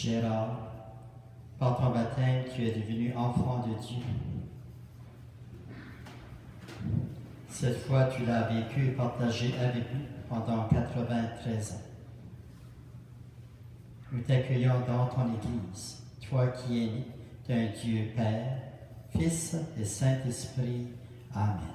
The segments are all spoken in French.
Gérard, par ton baptême, tu es devenu enfant de Dieu. Cette foi, tu l'as vécue et partagée avec nous pendant 93 ans. Nous t'accueillons dans ton Église, toi qui es né d'un Dieu Père, Fils et Saint-Esprit. Amen.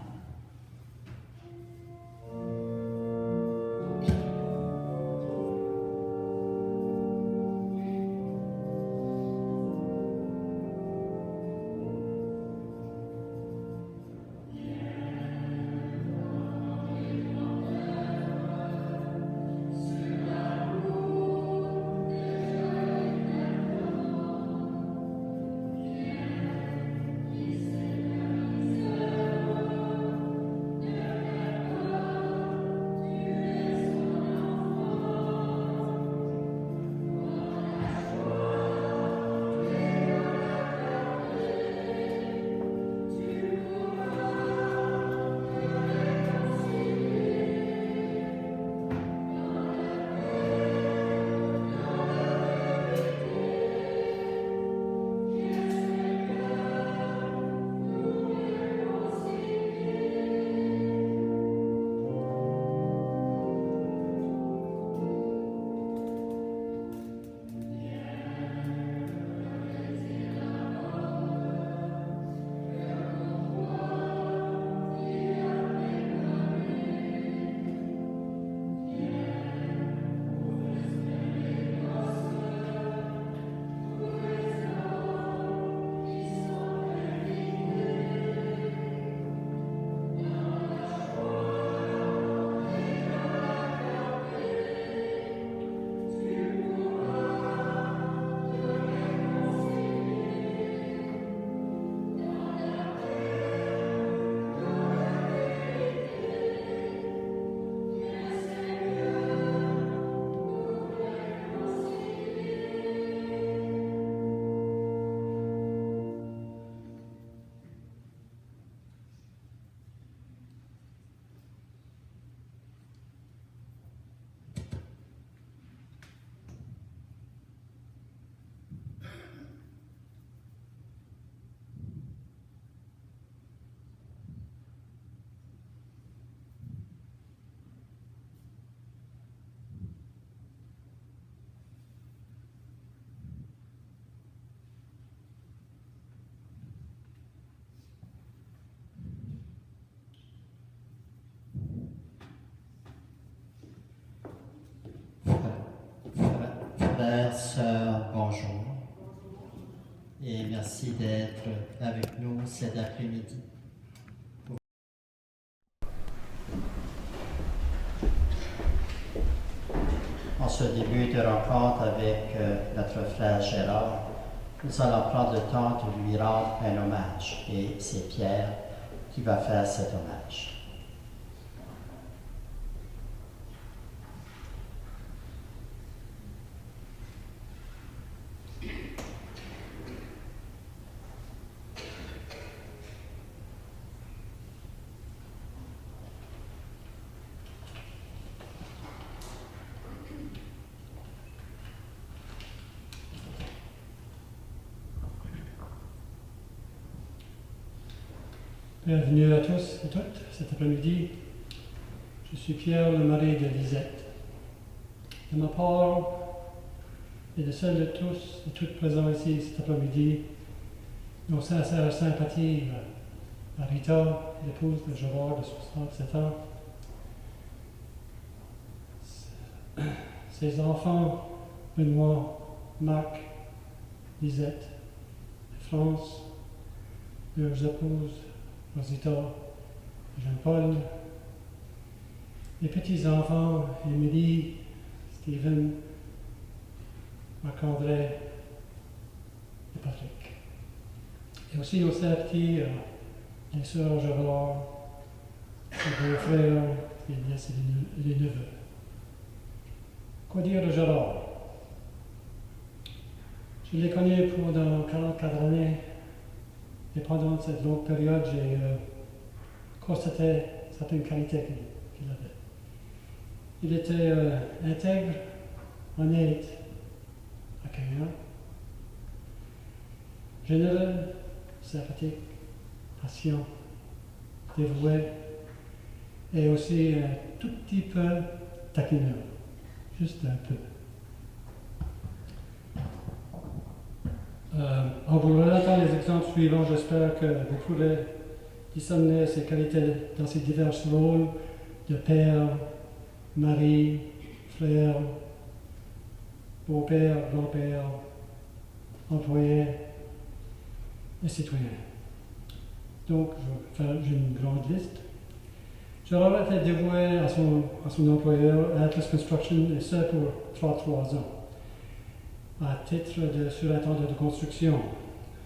Frères, sœurs, bonjour et merci d'être avec nous cet après-midi. En ce début de rencontre avec notre frère Gérard, nous allons prendre le temps de lui rendre un hommage et c'est Pierre qui va faire cet hommage. Bienvenue à tous et toutes cet après-midi. Je suis Pierre, le mari de Lisette. De ma part et de celle de tous et toutes présents ici cet après-midi, nos sincères sympathies à Rita, l'épouse de Gérard de 67 ans, ses enfants, Benoît, Marc, Lisette et France, leurs épouses, Rosita et Jean-Paul, les petits-enfants, Émilie, Stephen, Marc-André et Patrick. Et aussi nos sœurs petits, les sœurs Gérard, les beaux-frères, les nièces et les neveux. Quoi dire de Gérard? Je l'ai connu pendant 44 années. Et pendant cette longue période, j'ai constaté certaines qualités qu'il avait. Il était intègre, honnête, accueillant, généreux, sympathique, patient, dévoué, et aussi un tout petit peu taquineux, juste un peu. En vous relatant les exemples suivants, j'espère que vous pourrez discerner ces qualités dans ces divers rôles de père, mari, frère, beau-père, grand-père, employé et citoyen. Donc, je vais faire une grande liste. Gérard était dévoué à son employeur, Atlas Construction, et ce pour 33 ans. À titre de surintendant de construction,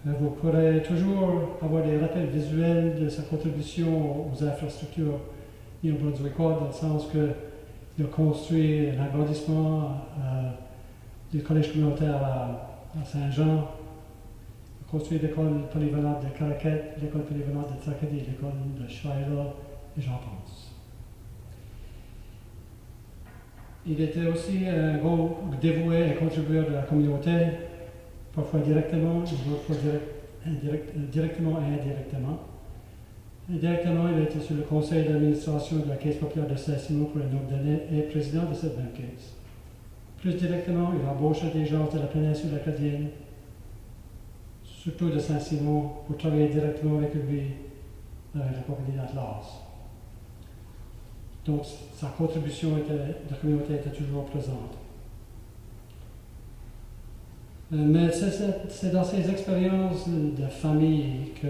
vous pourrez toujours avoir des rappels visuels de sa contribution aux infrastructures néo-brunswickoises, dans le sens qu'il a construit un agrandissement du collège communautaire à Saint-Jean, il a construit l'école polyvalente de Caraquette, l'école polyvalente de Tracadie, l'école de Shiloh, et j'en pense. Il était aussi un gros dévoué et contributeur de la communauté, parfois directement, parfois directement et indirectement. Indirectement, il était sur le conseil d'administration de la Caisse populaire de Saint-Simon pour un nombre d'années et président de cette même caisse. Plus directement, il embauchait des gens de la péninsule acadienne, surtout de Saint-Simon, pour travailler directement avec lui, avec la compagnie d'Atlas. Donc, sa contribution de la communauté était toujours présente. Mais c'est dans ses expériences de famille que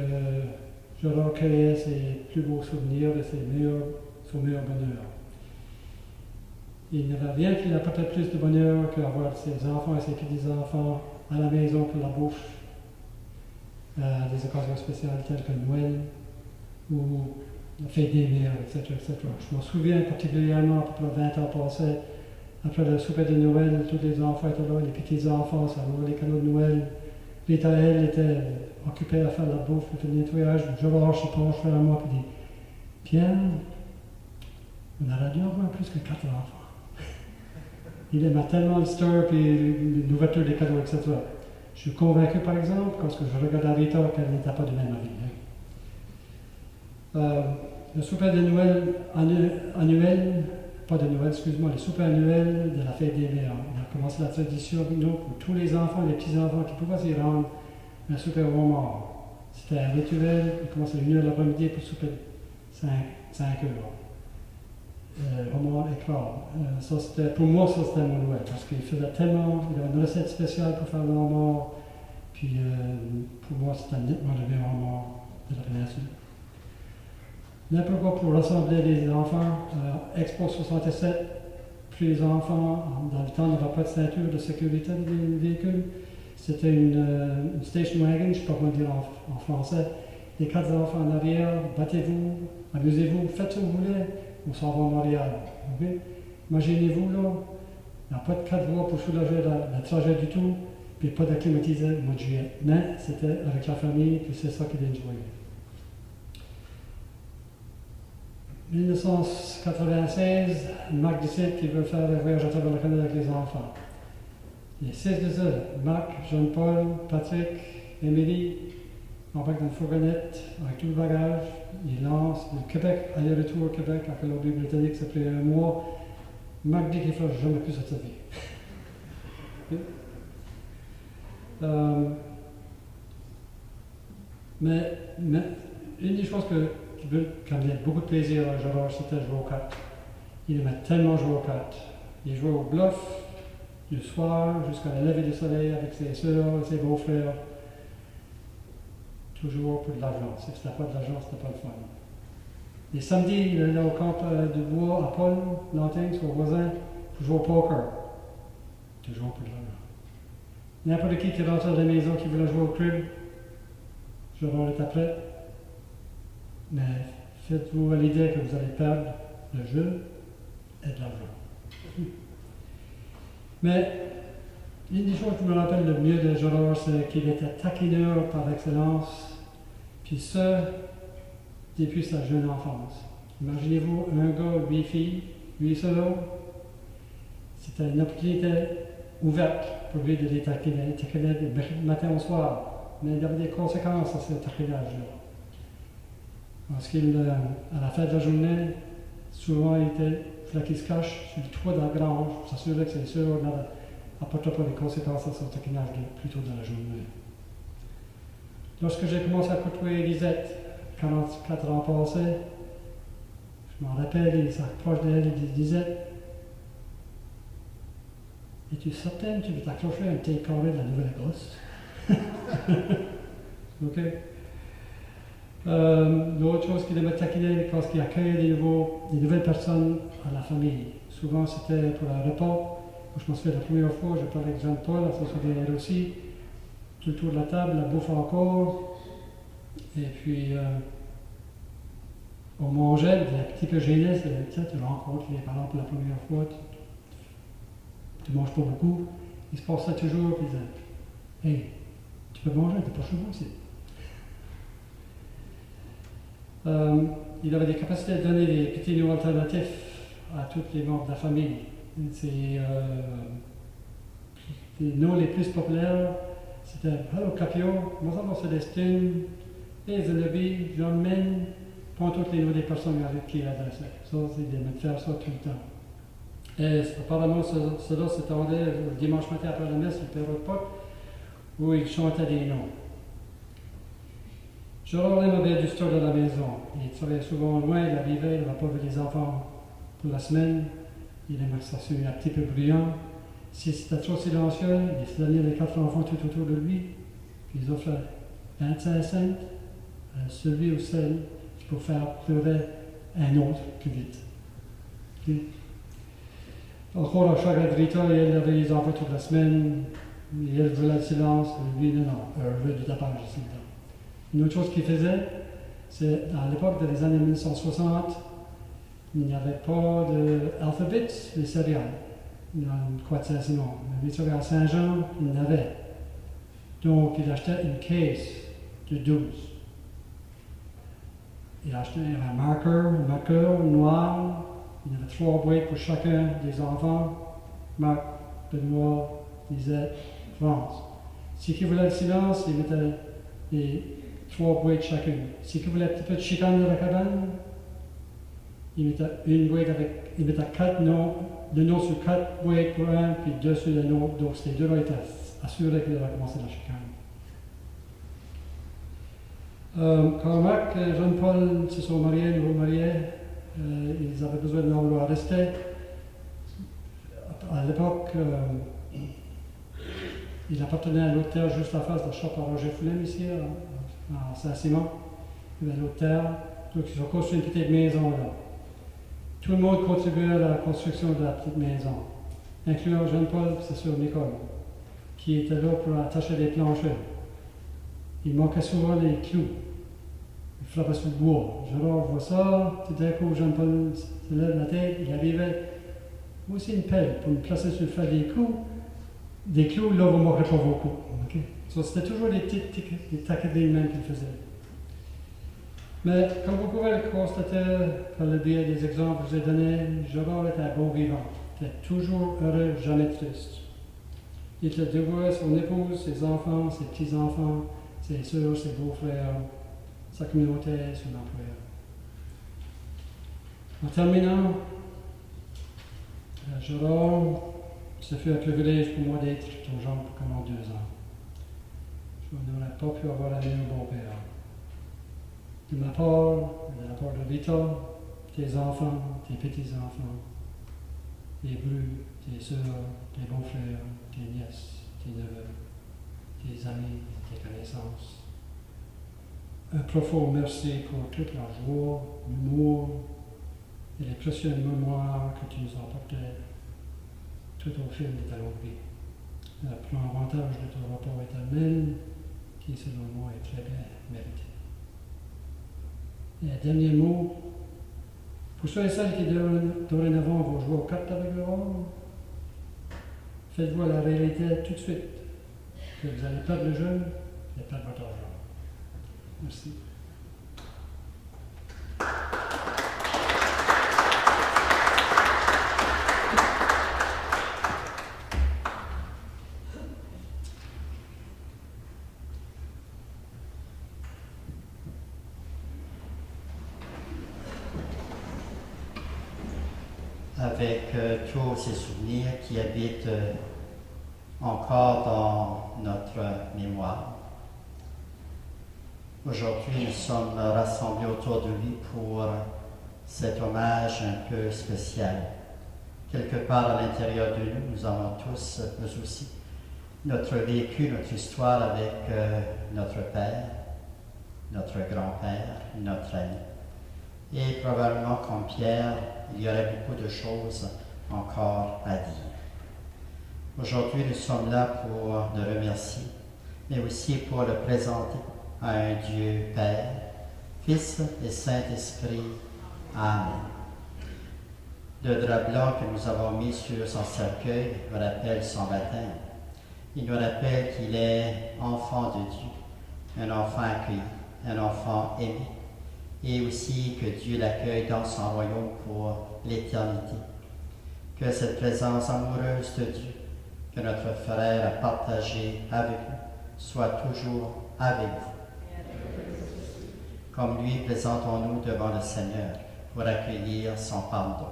je recueillais ses plus beaux souvenirs et son meilleur bonheur. Il n'y avait rien qui apportait plus de bonheur qu'avoir ses enfants et ses petits-enfants à la maison pour la bouffe, des occasions spéciales telles que Noël ou la fête des mères, etc., etc. Je m'en souviens particulièrement, à peu près 20 ans passés, après le souper de Noël, tous les enfants étaient là, les petits-enfants, ça ouvrait les cadeaux de Noël. Rita, elle, était occupée à faire la bouffe, à faire le nettoyage. Georges se penche vers moi et dit « Pierre, on aurait dû avoir plus que 4 enfants. » Il aimait tellement le stir et l'ouverture des cadeaux, etc. Je suis convaincu, par exemple, parce que je regardais Rita, qu'elle n'était pas de même avis. Le souper de Noël annuel, pas de Noël, excuse-moi, le souper annuel de la fête des mères. On a commencé la tradition avec nous pour tous les enfants, les petits-enfants qui pouvaient s'y rendre, un souper au homard. C'était un rituel, on commençait à 1h l'après-midi pour souper 5 heures. Homard et crabe. Pour moi, ça c'était mon Noël, parce qu'il faisait tellement, il y avait une recette spéciale pour faire le homard, puis pour moi c'était nettement le meilleur homard de la péninsule. N'importe quoi pour rassembler les enfants. Expo 67, plus les enfants, dans le temps, il n'y avait pas de ceinture de sécurité des véhicules. C'était une station wagon, je ne sais pas comment dire en français. Les 4 enfants en arrière, battez-vous, amusez-vous, faites ce que vous voulez, on s'en va à Montréal. Okay? Imaginez-vous là, il n'y a pas de 4 voies pour soulager le trajet du tout, puis pas de climatisé au mois de juillet. Mais c'était avec la famille, puis c'est ça qu'il enjoyait. 1996, Marc décide qu'il veut faire un voyage à travers le Canada avec les enfants. Les 6 de eux, Marc, Jean-Paul, Patrick, Émilie, embarquent dans une fourgonnette avec tout le bagage. Ils lancent le Québec, aller-retour au Québec à Colombie-Britannique, ça fait 1 mois. Marc dit qu'il ne fera jamais plus cette vie. Mais une des choses qui amenait beaucoup de plaisir à Gérard, c'était jouer aux cartes. Il aimait tellement jouer aux cartes. Il jouait au bluff du soir jusqu'à la levée du soleil avec ses soeurs et ses beaux-frères. Toujours pour de l'argent. Si c'était pas de l'argent, c'était pas le fun. Les samedis, il allait au camp de bois à Paul, Lantin, son voisin, pour jouer au poker. Toujours pour de l'argent. N'importe qui rentrait à la maison qui voulait jouer au club, Gérard était prêt. Mais faites-vous à l'idée que vous allez perdre le jeu et de l'argent. Mais une des choses qui me rappelle le mieux de Gérard, c'est qu'il était taquineur par excellence, puis ce, depuis sa jeune enfance. Imaginez-vous un gars, 8 filles, 8 solos. C'était une opportunité ouverte pour lui de les taquiner du matin au soir. Mais il y avait des conséquences à ce taquinage-là. Parce qu'à la fin de la journée, souvent il fallait qu'il se cache sur le toit de la grange pour s'assurer que c'est sûr n'apporte pas des conséquences à son taquinage plus tôt dans la journée. Lorsque j'ai commencé à côtoyer Lisette, 44 ans passés, je m'en rappelle, il s'approche d'elle et dit Lisette, es-tu certaine que tu veux t'accrocher à un thé carré de la Nouvelle-Écosse? Ok. L'autre chose qui m'a taquiné quand il accueille des nouvelles personnes à la famille. Souvent c'était pour un repas. Je me souviens la première fois, je parlais avec Jean-Paul, ça se souvient aussi. Tout autour de la table, la bouffe encore. Et puis on mangeait, un petit peu gêné, tu rencontres les parents pour la première fois, tu ne manges pas beaucoup. Il se passait toujours, puis il disait, hey, tu peux manger, t'es pas souvent ici. Il avait des capacités de donner des petits noms alternatifs à tous les membres de la famille. Les noms les plus populaires, c'était Hello Capio, Mazalo Célestine, Les Zénobi, John Men, pour tous les noms des personnes avec qui il adressait. Ça, c'est de faire ça tout le temps. Et apparemment, cela s'étendait le dimanche matin après la messe, le père de Pâques, où il chantait des noms. Gérard avait du store de la maison. Il travaillait souvent loin, il arrivait, il n'avait pas vu les enfants pour la semaine. Il aimait que ça soit un petit peu bruyant. Si c'était trop silencieux, il faisait venir les 4 enfants tout autour de lui. Puis ils offraient 25 cents à celui ou celle qui peut faire pleurer un autre plus vite. Okay. Encore à chaque agriculteur, il avait les enfants toute la semaine. Il voulait le silence. Lui, non, il veut du tapage aussi. Une autre chose qu'il faisait, c'est à l'époque des années 1960, il n'y avait pas d'alphabet, les céréales. Il y a quoi de ça sinon. Les céréales Saint-Jean, il y en avait. Donc il achetait une caisse de 12. Il achetait un marqueur noir. Il y avait 3 boîtes pour chacun des enfants. Marc, Benoît, Lisette, France. Si il voulait le silence, il mettait les 3 boîtes chacune. Si il voulait un petit peu de chicane dans la cabane, il mettait une boîte il mettait 4 noms, 2 noms sur 4 boîtes pour un, puis 2 sur le nom. Donc ces deux-là étaient assurés qu'il avait commencé la chicane. Quand Marc et Jean-Paul se sont mariés, nouveau mariés, ils avaient besoin d'un endroit à rester. À l'époque, il appartenait à l'autre terre juste en face de la shop à Roger Foulin ici, à Saint-Simon. Il y avait l'autre terre. Donc ils ont construit une petite maison là. Tout le monde contribuait à la construction de la petite maison, incluant Jean-Paul et sa sœur Nicole, qui était là pour attacher les planchers. Il manquait souvent les clous. Il frappait sur le bois. Gérard voit ça, tout d'un coup Jean-Paul se lève la tête, il arrivait. Moi aussi une pelle pour me placer sur le fait des clous. Des clous, là, vous ne manquerez pas beaucoup. Okay? So, c'était toujours des taquets même qu'il faisait. Mais comme vous pouvez le constater par le biais des exemples que je vous ai donnés, Gérard était un bon vivant. Il était toujours heureux, jamais triste. Il était dévoué à son épouse, ses enfants, ses petits-enfants, ses sœurs, ses beaux-frères, sa communauté, son employeur. En terminant, Gérard, ce fut un privilège pour moi d'être ton genre pendant 2 ans. Je n'aurais pas pu avoir un meilleur beau-père. De ma part, de la part de Rita, tes enfants, tes petits-enfants, tes brus, tes sœurs, tes beaux-frères, tes nièces, tes neveux, tes amis, tes connaissances. Un profond merci pour toute la joie, l'humour et les précieuses mémoires que tu nous as apportées tout au fil de ta longue vie. Prends avantage de ton rapport éternel qui, selon moi, est très bien mérité. Et un dernier mot, pour ceux et celles qui dorénavant vont jouer aux cartes avec le rôle, faites-vous la réalité tout de suite que vous allez perdre le jeu et perdre votre argent. Merci. avec tous ces souvenirs qui habitent encore dans notre mémoire. Aujourd'hui, nous sommes rassemblés autour de lui pour cet hommage un peu spécial. Quelque part à l'intérieur de nous, nous avons tous, nous aussi, notre vécu, notre histoire avec notre père, notre grand-père, notre ami. Et probablement, comme Pierre, il y aurait beaucoup de choses encore à dire. Aujourd'hui, nous sommes là pour le remercier, mais aussi pour le présenter à un Dieu Père, Fils et Saint-Esprit. Amen. Le drap blanc que nous avons mis sur son cercueil nous rappelle son baptême. Il nous rappelle qu'il est enfant de Dieu, un enfant accueilli, un enfant aimé, et aussi que Dieu l'accueille dans son royaume pour l'éternité. Que cette présence amoureuse de Dieu, que notre frère a partagée avec nous, soit toujours avec vous. Comme lui, présentons-nous devant le Seigneur pour accueillir son pardon.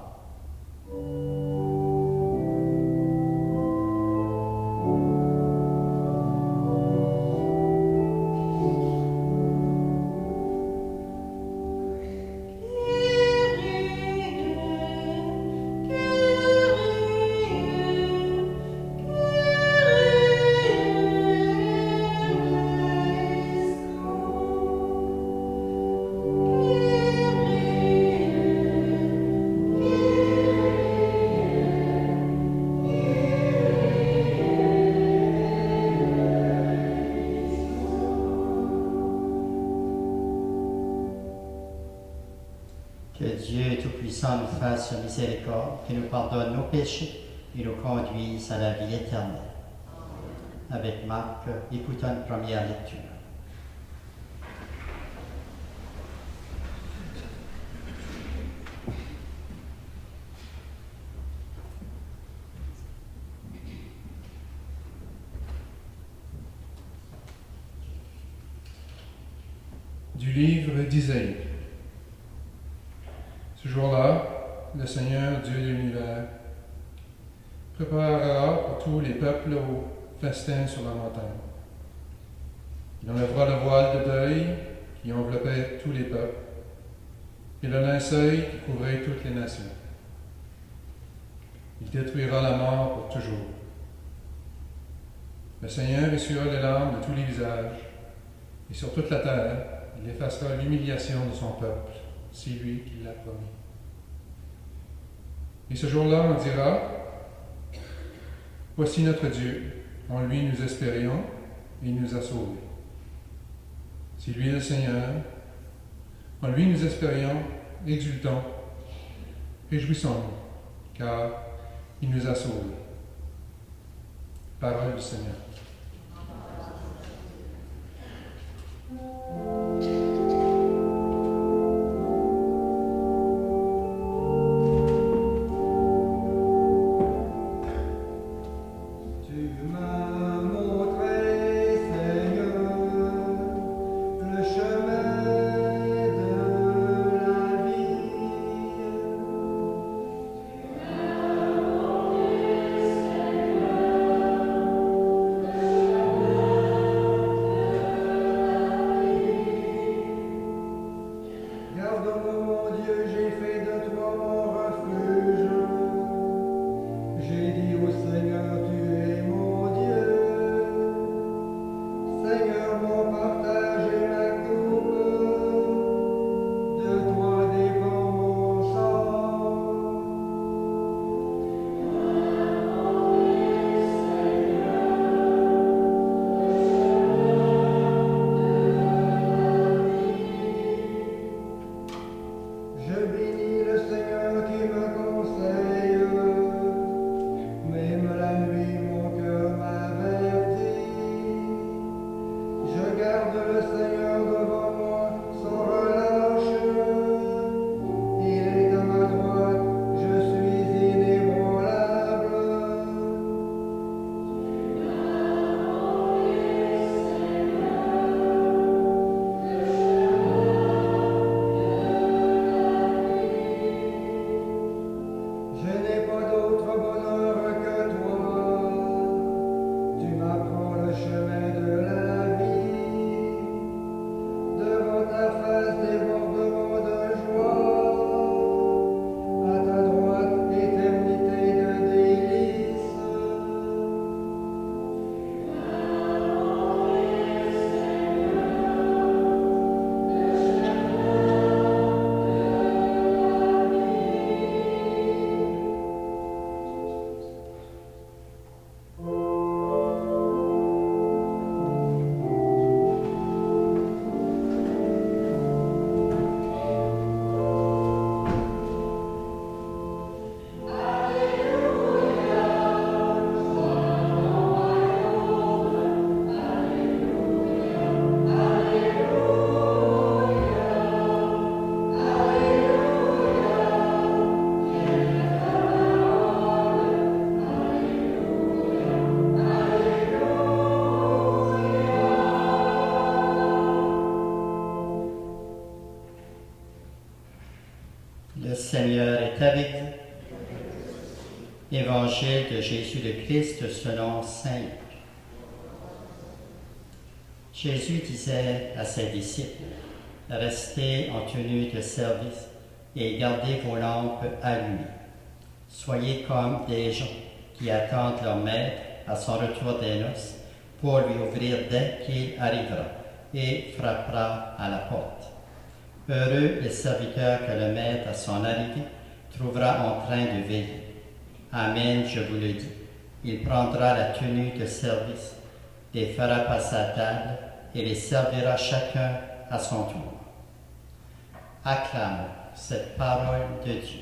Que Dieu Tout-Puissant nous fasse miséricorde, qu'il nous pardonne nos péchés et nous conduise à la vie éternelle. Avec Marc, écoutons une première lecture. Du livre d'Isaïe. Ce jour-là, le Seigneur, Dieu de l'univers, préparera pour tous les peuples au festin sur la montagne. Il enlèvera le voile de deuil qui enveloppait tous les peuples et le linceul qui couvrait toutes les nations. Il détruira la mort pour toujours. Le Seigneur essuiera les larmes de tous les visages et sur toute la terre, il effacera l'humiliation de son peuple. C'est lui qui l'a promis. Et ce jour-là, on dira, voici notre Dieu, en lui nous espérions et il nous a sauvés. C'est lui le Seigneur, en lui nous espérions, exultons, réjouissons-nous, car il nous a sauvés. Parole du Seigneur. Seigneur est avec vous. Évangile de Jésus le Christ selon saint Luc. Jésus disait à ses disciples, « Restez en tenue de service et gardez vos lampes allumées. Soyez comme des gens qui attendent leur maître à son retour des noces pour lui ouvrir dès qu'il arrivera et frappera à la porte. Heureux les serviteurs que le maître à son arrivée trouvera en train de veiller. Amen, je vous le dis, il prendra la tenue de service, les fera passer à table et les servira chacun à son tour. » Acclamons cette parole de Dieu.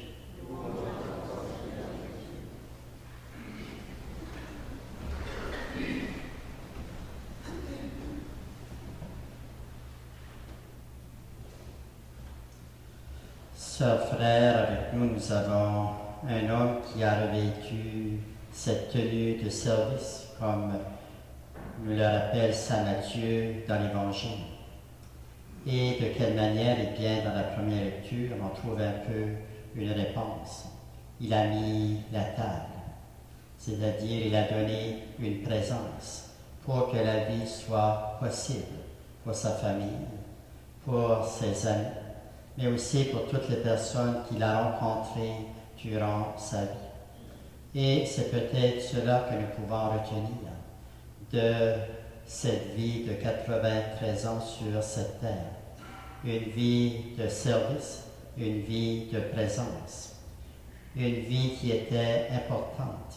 Sœurs, frères, avec nous, nous avons un homme qui a revêtu cette tenue de service, comme nous le rappelle saint Matthieu dans l'Évangile. Et de quelle manière, eh bien, dans la première lecture, on trouve un peu une réponse. Il a mis la table, c'est-à-dire il a donné une présence pour que la vie soit possible pour sa famille, pour ses amis, mais aussi pour toutes les personnes qu'il a rencontrées durant sa vie. Et c'est peut-être cela que nous pouvons retenir de cette vie de 93 ans sur cette terre. Une vie de service, une vie de présence, une vie qui était importante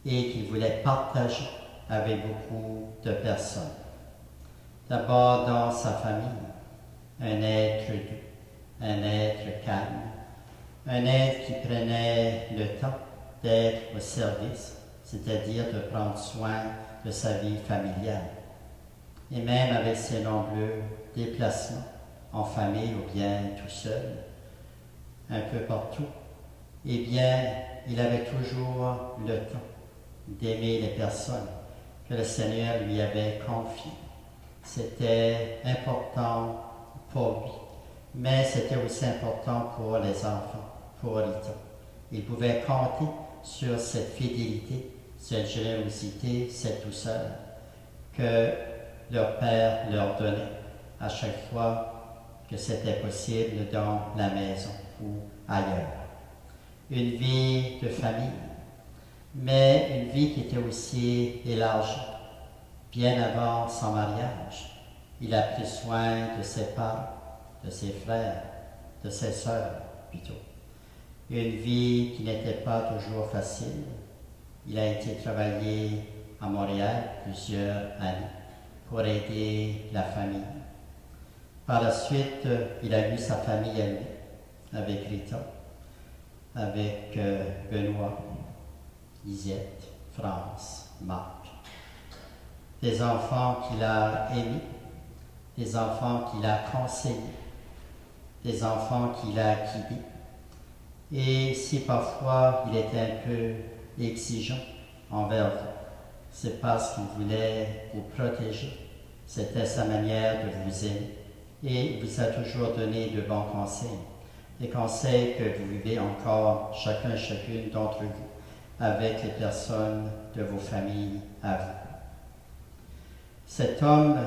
et qu'il voulait partager avec beaucoup de personnes. D'abord dans sa famille, un être doux, un être calme, un être qui prenait le temps d'être au service, c'est-à-dire de prendre soin de sa vie familiale. Et même avec ses nombreux déplacements en famille ou bien tout seul, un peu partout, eh bien, il avait toujours le temps d'aimer les personnes que le Seigneur lui avait confiées. C'était important pour lui, mais c'était aussi important pour les enfants, pour Rita. Ils pouvaient compter sur cette fidélité, cette générosité, cette douceur que leur Père leur donnait à chaque fois que c'était possible dans la maison ou ailleurs. Une vie de famille, mais une vie qui était aussi élargie. Bien avant son mariage, il a pris soin de ses parents, de ses frères, de ses sœurs plutôt. Une vie qui n'était pas toujours facile. Il a été travailler à Montréal plusieurs années pour aider la famille. Par la suite, il a eu sa famille à lui, avec Rita, avec Benoît, Lisette, France, Marc. Des enfants qu'il a aimés, des enfants qu'il a conseillés, des enfants qu'il a guidés. Et si parfois il était un peu exigeant envers vous, c'est parce qu'il voulait vous protéger. C'était sa manière de vous aimer. Et il vous a toujours donné de bons conseils. Des conseils que vous vivez encore, chacune d'entre vous, avec les personnes de vos familles à vous. Cet homme,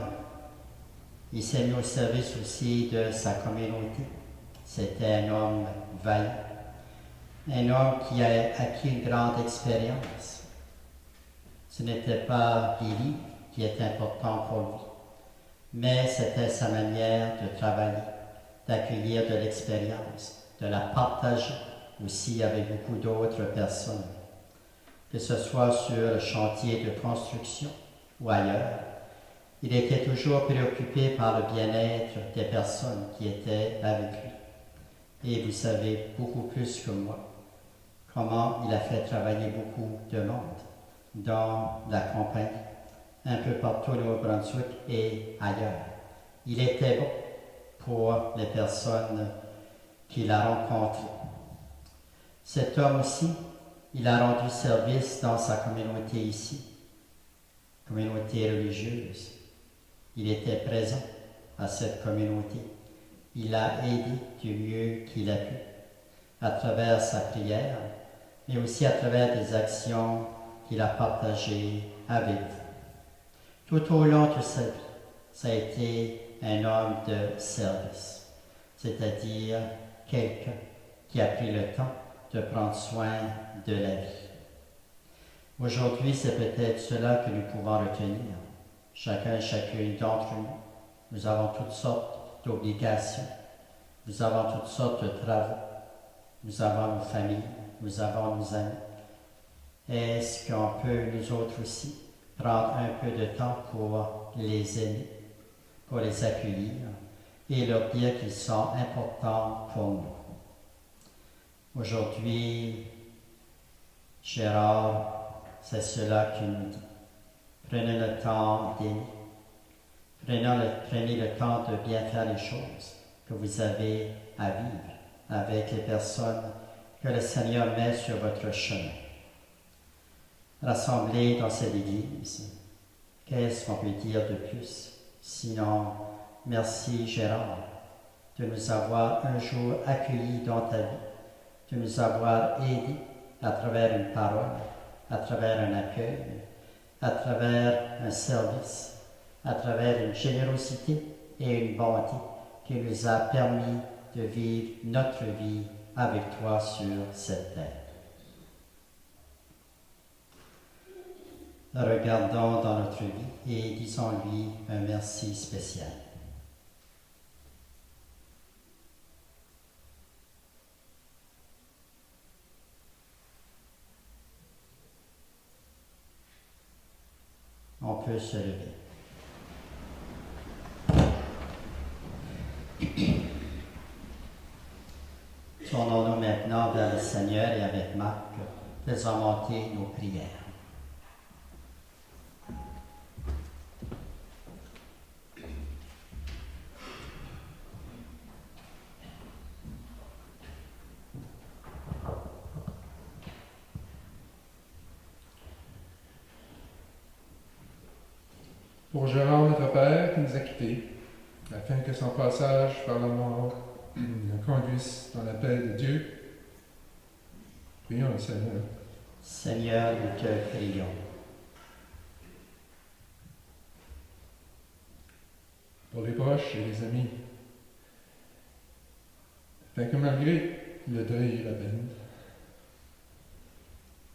il s'est mis au service aussi de sa communauté. C'était un homme vaillant. Un homme qui a acquis une grande expérience. Ce n'était pas les livres qui étaient importants pour lui, mais c'était sa manière de travailler, d'accueillir de l'expérience, de la partager aussi avec beaucoup d'autres personnes. Que ce soit sur le chantier de construction ou ailleurs, il était toujours préoccupé par le bien-être des personnes qui étaient avec lui. Et vous savez beaucoup plus que moi comment il a fait travailler beaucoup de monde dans la compagnie, un peu partout au Nouveau-Brunswick et ailleurs. Il était bon pour les personnes qu'il a rencontrées. Cet homme aussi, il a rendu service dans sa communauté ici, communauté religieuse. Il était présent à cette communauté. Il a aidé du mieux qu'il a pu. à travers sa prière, mais aussi à travers des actions qu'il a partagées avec vous. Tout au long de sa vie, ça a été un homme de service, c'est-à-dire quelqu'un qui a pris le temps de prendre soin de la vie. Aujourd'hui, c'est peut-être cela que nous pouvons retenir. Chacun et chacune d'entre nous, nous avons toutes sortes d'obligations, nous avons toutes sortes de travaux, nous avons nos familles, nous avons nos amis. Est-ce qu'on peut, nous autres aussi, prendre un peu de temps pour les aimer, pour les accueillir et leur dire qu'ils sont importants pour nous? Aujourd'hui, Gérard, c'est cela qu'il nous dit. Prenez le temps d'aimer. Prenez le temps de bien faire les choses que vous avez à vivre avec les personnes que le Seigneur met sur votre chemin. Rassemblés dans cette Église, qu'est-ce qu'on peut dire de plus? Sinon, merci Gérard de nous avoir un jour accueillis dans ta vie, de nous avoir aidés à travers une parole, à travers un accueil, à travers un service, à travers une générosité et une bonté qui nous a permis de vivre notre vie avec toi sur cette terre. Regardons dans notre vie et disons-lui un merci spécial. On peut se lever. Tournons-nous maintenant vers le Seigneur et avec Marc, faisons monter nos prières. Pour Gérard, notre Père, qui nous a quittés, afin que son passage par la mort nous conduise dans la paix de Dieu, prions le Seigneur. Seigneur, nous te prions. Pour les proches et les amis, afin que malgré le deuil et la peine,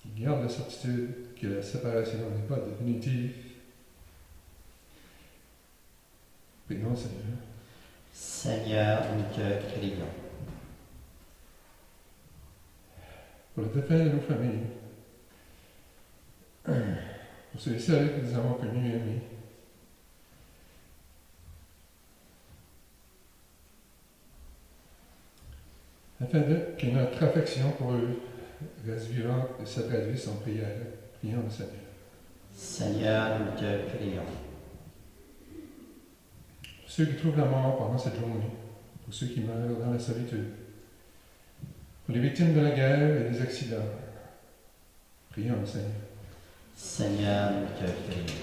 ils gardent la certitude que la séparation n'est pas définitive. Prions, Seigneur. Seigneur, nous te prions. Pour le défunt de nos familles, pour ceux et celles que nous avons connus et aimés, afin que notre affection pour eux reste vivante et se traduise en prière. Prions le Seigneur. Seigneur, nous te prions. Pour ceux qui trouvent la mort pendant cette journée, pour ceux qui meurent dans la solitude, pour les victimes de la guerre et des accidents, prions le Seigneur. Seigneur, nous te prions.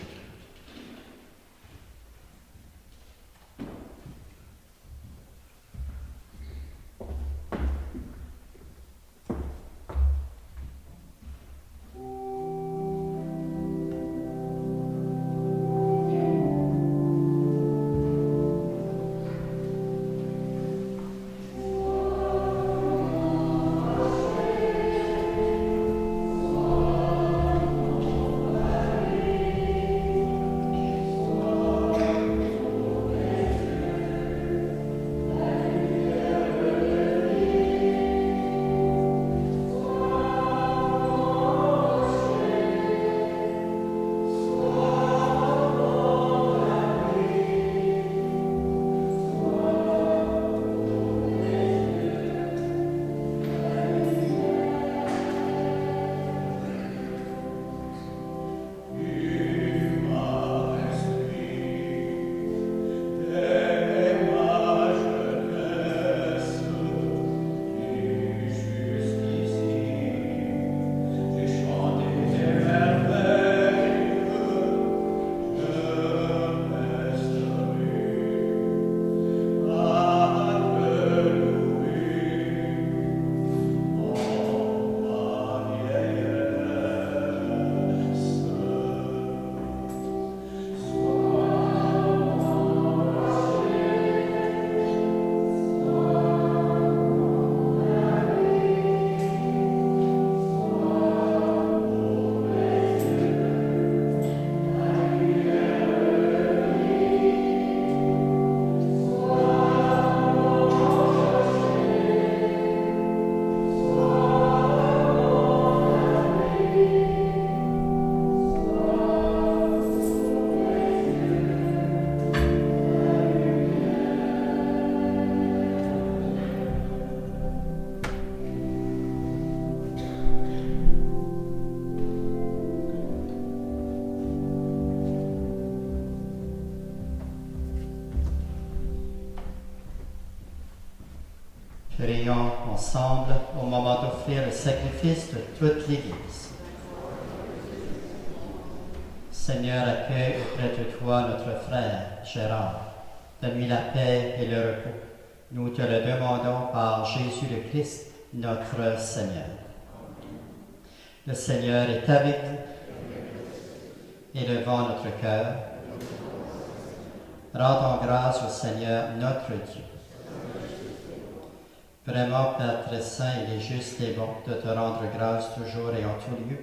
ensemble au moment d'offrir le sacrifice de toute l'Église. Seigneur, accueille auprès de toi notre frère Gérard. Donne-lui la paix et le repos. Nous te le demandons par Jésus le Christ, notre Seigneur. Le Seigneur est avec vous. Élevons notre cœur. Rendons grâce au Seigneur notre Dieu. Vraiment, Père très saint, il est juste et bon de te rendre grâce toujours et en tout lieu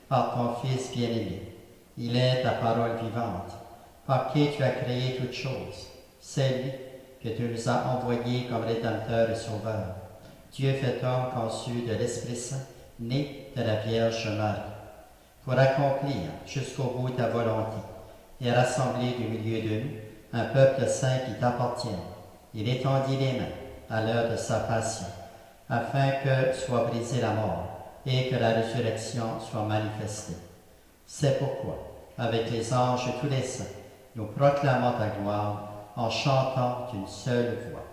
par ton Fils bien-aimé. Il est ta parole vivante, par qui tu as créé toutes choses. C'est lui que tu nous as envoyé comme Rédempteur et Sauveur. Dieu fait homme conçu de l'Esprit Saint, né de la Vierge Marie, pour accomplir jusqu'au bout ta volonté et rassembler du milieu de nous un peuple saint qui t'appartient. Il étendit les mains à l'heure de sa passion, afin que soit brisée la mort et que la résurrection soit manifestée. C'est pourquoi, avec les anges et tous les saints, nous proclamons ta gloire en chantant d'une seule voix.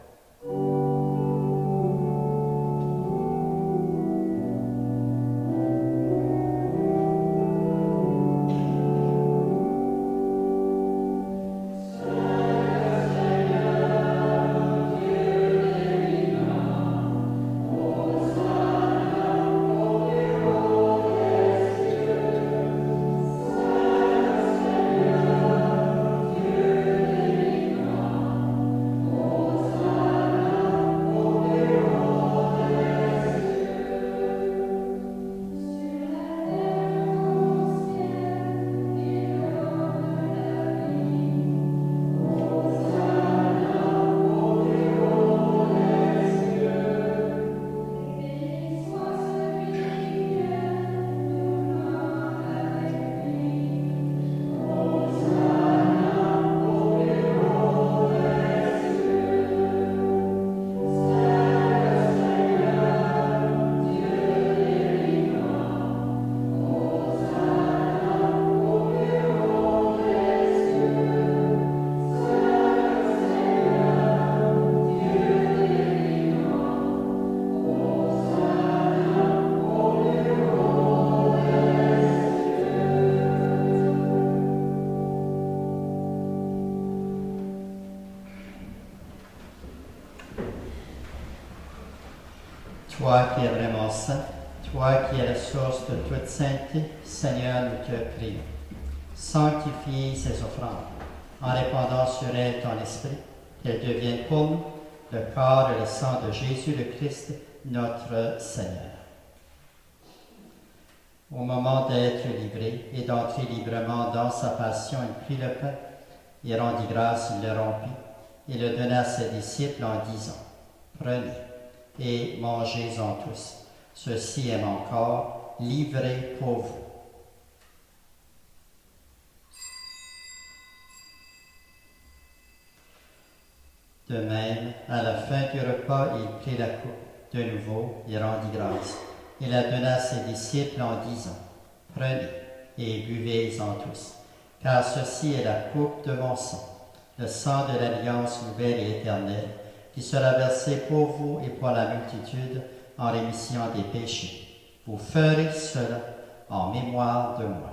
Toi qui es vraiment saint, toi qui es la source de toute sainteté, Seigneur, nous te prions. Sanctifie ces offrandes, en répandant sur elles ton esprit, qu'elles deviennent pour nous le corps et le sang de Jésus le Christ, notre Seigneur. Au moment d'être livré et d'entrer librement dans sa passion, il prit le pain, et rendit grâce, il le rompit, et le donna à ses disciples en disant, « Prenez et mangez-en tous. Ceci est mon corps livré pour vous. » De même, à la fin du repas, il prit la coupe de nouveau et rendit grâce. Il la donna à ses disciples en disant, « Prenez et buvez-en tous, car ceci est la coupe de mon sang, le sang de l'alliance nouvelle et éternelle, qui sera versé pour vous et pour la multitude en rémission des péchés. Vous ferez cela en mémoire de moi. »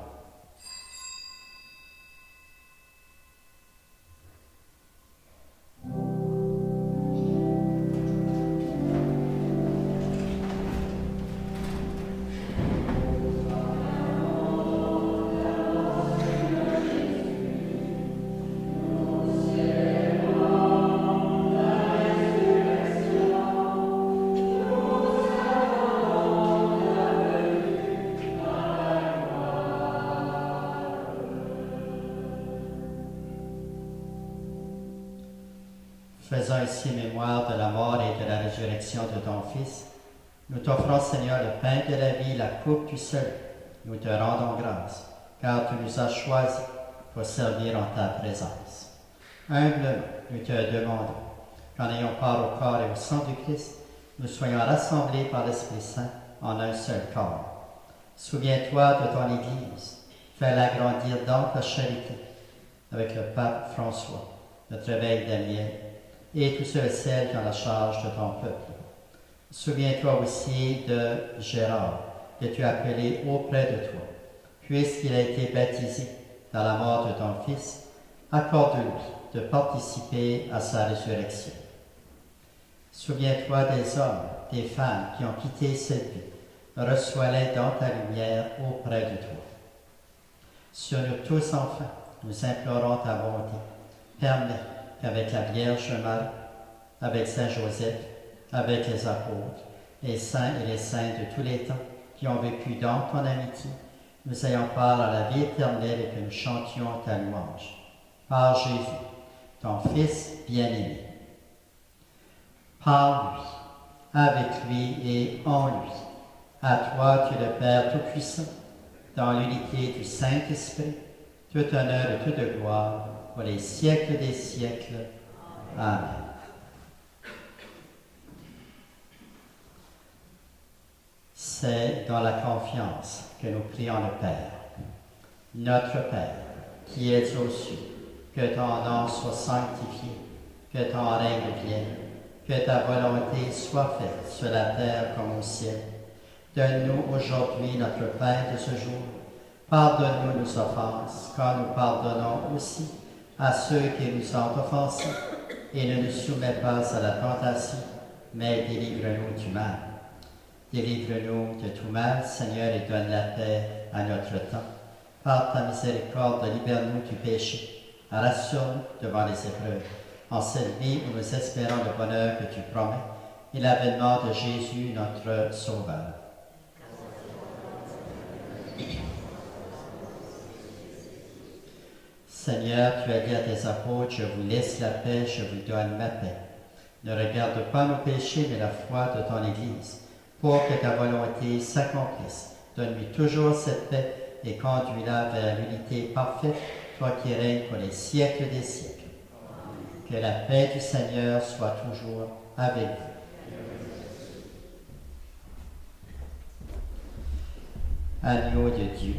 Faisant ici mémoire de la mort et de la résurrection de ton Fils, nous t'offrons, Seigneur, le pain de la vie, la coupe du salut. Nous te rendons grâce, car tu nous as choisis pour servir en ta présence. Humblement, nous te demandons qu'en ayant part au corps et au sang du Christ, nous soyons rassemblés par l'Esprit Saint en un seul corps. Souviens-toi de ton Église, fais-la grandir dans ta charité, avec le pape François, notre évêque Damien, et tous ceux et celles qui ont la charge de ton peuple. Souviens-toi aussi de Gérard, que tu as appelé auprès de toi. Puisqu'il a été baptisé dans la mort de ton Fils, accorde-lui de participer à sa résurrection. Souviens-toi des hommes, des femmes qui ont quitté cette vie. Reçois-les dans ta lumière auprès de toi. Sur nous tous, enfin, nous implorons ta bonté. Permets qu'avec la Vierge Marie, avec Saint Joseph, avec les apôtres, les saints et les saintes de tous les temps qui ont vécu dans ton amitié, nous ayons part à la vie éternelle et que nous chantions ta louange. Par Jésus, ton Fils bien-aimé. Par lui, avec lui et en lui, à toi tu es le Père Tout-Puissant, dans l'unité du Saint-Esprit, tout honneur et toute gloire pour les siècles des siècles. Amen. C'est dans la confiance que nous prions le Père. Notre Père, qui es aux cieux, que ton nom soit sanctifié, que ton règne vienne, que ta volonté soit faite sur la terre comme au ciel. Donne-nous aujourd'hui notre pain de ce jour. Pardonne-nous nos offenses, comme nous pardonnons aussi à ceux qui nous ont offensés. Et ne nous soumets pas à la tentation, mais délivre-nous du mal. Délivre-nous de tout mal, Seigneur, et donne la paix à notre temps. Par ta miséricorde, libère-nous du péché. Rassure-nous devant les épreuves. En cette vie où nous espérons le bonheur que tu promets et l'avènement de Jésus, notre Sauveur. Seigneur, tu as dit à tes apôtres, je vous laisse la paix, je vous donne ma paix. Ne regarde pas nos péchés, mais la foi de ton Église, pour que ta volonté s'accomplisse. Donne-lui toujours cette paix et conduis-la vers l'unité parfaite, toi qui règnes pour les siècles des siècles. Que la paix du Seigneur soit toujours avec vous. Agneau de Dieu,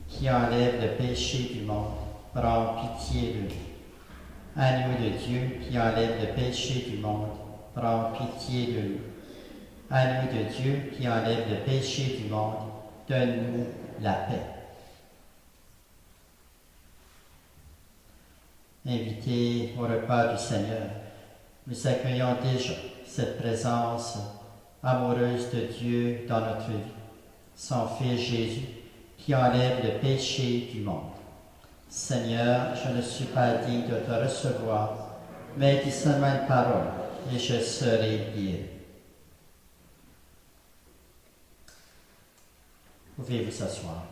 qui enlève le péché du monde, prends pitié de nous. Agneau de Dieu, qui enlève le péché du monde, prends pitié de nous. Agneau de Dieu, qui enlève le péché du monde, donne-nous la paix. Invités au repas du Seigneur, nous accueillons déjà cette présence amoureuse de Dieu dans notre vie, son Fils Jésus, qui enlève le péché du monde. Seigneur, je ne suis pas digne de te recevoir, mais dis seulement une parole, et je serai guéri. Pouvez vous asseoir.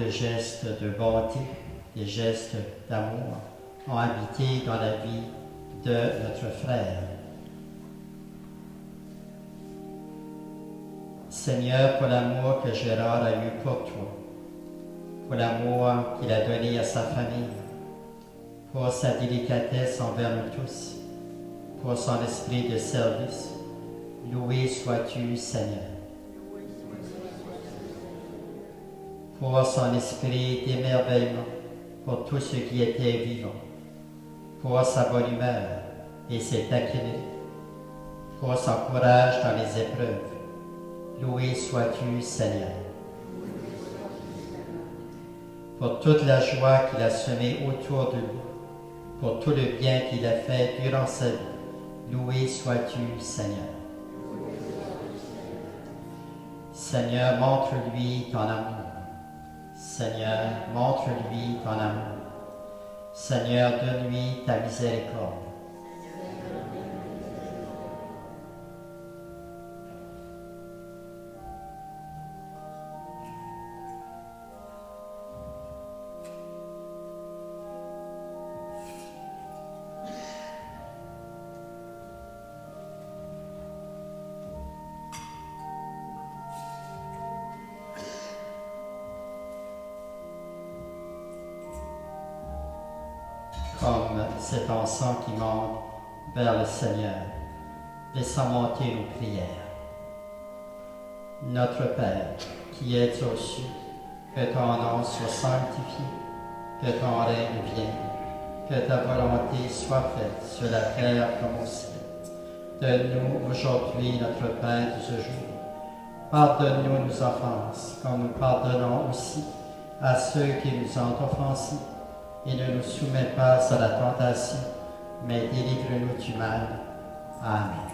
de gestes de bonté, des gestes d'amour ont habité dans la vie de notre frère. Seigneur, pour l'amour que Gérard a eu pour toi, pour l'amour qu'il a donné à sa famille, pour sa délicatesse envers nous tous, pour son esprit de service, loué sois-tu, Seigneur. Pour son esprit d'émerveillement, pour tout ce qui était vivant, pour sa bonne humeur et ses taquineries, pour son courage dans les épreuves, loué sois-tu, Seigneur. Pour toute la joie qu'il a semée autour de lui, pour tout le bien qu'il a fait durant sa vie, loué sois-tu, Seigneur. Seigneur, montre-lui ton amour. Seigneur, montre-lui ton amour. Seigneur, donne-lui ta miséricorde. Comme cet encens qui monte vers le Seigneur, laissons monter nos prières. Notre Père, qui es aux cieux, que ton nom soit sanctifié, que ton règne vienne, que ta volonté soit faite sur la terre comme au ciel. Donne-nous aujourd'hui notre pain de ce jour. Pardonne-nous nos offenses, comme nous pardonnons aussi à ceux qui nous ont offensés. Et ne nous soumets pas à la tentation, mais délivre-nous du mal. Amen.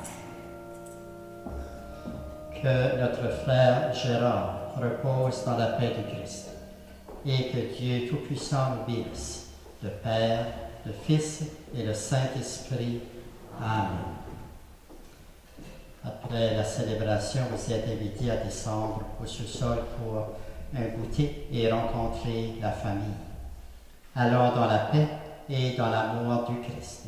Que notre frère Gérard repose dans la paix du Christ, et que Dieu Tout-Puissant nous bénisse, le Père, le Fils et le Saint-Esprit. Amen. Après la célébration, vous êtes invités à descendre au sous-sol pour un goûter et rencontrer la famille. Allons dans la paix et dans l'amour du Christ.